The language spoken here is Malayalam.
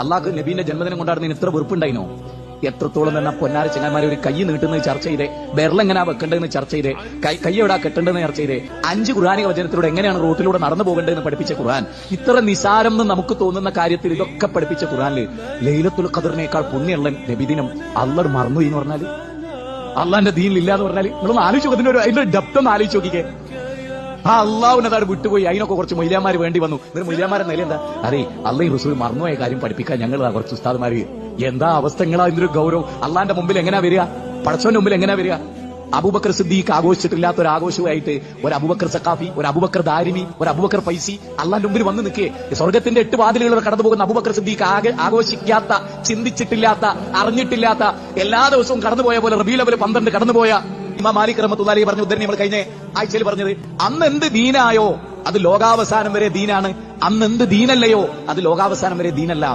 അള്ളാഹ് നബീന്റെ ജന്മദിനം കൊണ്ടാടുന്നതിന് ഇത്ര വെറുപ്പുണ്ടായിനോ? എത്രത്തോളം എന്ന പൊന്നാര ചങ്ങന്മാരെ ഒരു കൈ നീട്ടുന്നത് ചർച്ച ചെയ്തേ, ബെർലെങ്ങനാ വെക്കേണ്ടതെന്ന് ചർച്ച ചെയ്തേ, കൈ എവിടാ കെട്ടേണ്ടതെന്ന് ചർച്ച ചെയ്തേ, 5 ഖുർആനിക വചനത്തിലൂടെ എങ്ങനെയാണ് റോട്ടിലൂടെ നടന്നു പോകേണ്ടതെന്ന് പഠിപ്പിച്ച ഖുർആൻ. ഇത്ര നിസാരം എന്ന് നമുക്ക് തോന്നുന്ന കാര്യത്തിൽ ഇതൊക്കെ പഠിപ്പിച്ച ഖുർആനില് ലൈലത്തുൽ ഖദറിനേക്കാൾ പുണ്യമുള്ള നബിദിനം അള്ളാഹ് മറന്നു എന്ന് പറഞ്ഞാല്, അള്ളാന്റെ ദീനിലില്ലാന്ന് പറഞ്ഞാല് നിങ്ങളൊന്ന് ആലോചിച്ചു, അതിന്റെ ഡെപ്ത് ഒന്ന് ആലോചിച്ച് നോക്കിക്കേ. ആ അള്ളാഹുനതാണ് വിട്ടുപോയി. അതിനൊക്കെ കുറച്ച് മൊയ്ലാമാര് വേണ്ടി വന്നു. ഇവര് മൊയ്ലാമാരെ നില എന്താ? അതെ, അള്ളാഹ് റസൂൽ മറന്നുപോയ കാര്യം പഠിപ്പിക്കാൻ ഞങ്ങൾ കുറച്ച് ഉസ്താദ്മാര്. എന്താ അവസ്ഥകളാ ഇതിന്റെ ഗൗരവം? അള്ളാന്റെ മുമ്പിൽ എങ്ങനെയാ വരിക? പടച്ചവന്റെ മുമ്പിൽ എങ്ങനെയാ വരിക? അബൂബക്കർ സിദ്ദീഖ് ആഘോഷിച്ചിട്ടില്ലാത്ത ഒരു ആഘോഷമായിട്ട് ഒരു അബൂബക്കർ സഖാഫി, ഒരു അബൂബക്കർ ദാരിമി, ഒരു അബൂബക്കർ ഫൈസി അള്ളാന്റെ മുമ്പിൽ വന്ന് നിൽക്കേ. സ്വർഗത്തിന്റെ 8 വാതിലുകളിലൂടെ കടന്നു പോകുന്ന അബൂബക്കർ സിദ്ദീഖ് ആഘോഷിക്കാത്ത, ചിന്തിച്ചിട്ടില്ലാത്ത, അറിഞ്ഞിട്ടില്ലാത്ത, എല്ലാ ദിവസവും കടന്നുപോയ പോലെ റബീഉൽ അവ്വൽ 12 കടന്നുപോയ ഇമാം മാലിക് റഹ്മത്തുള്ളാഹി അലൈഹി പറഞ്ഞ ഉദ്ധരണി നമ്മൾ കഴിഞ്ഞ ആഴ്ചയിൽ പറഞ്ഞത്, അന്ന് എന്ത് ദീനായോ അത് ലോകാവസാനം വരെ ദീനാണ്, അന്ന് എന്ത് ദീനല്ലയോ അത് ലോകാവസാനം വരെ ദീനല്ല.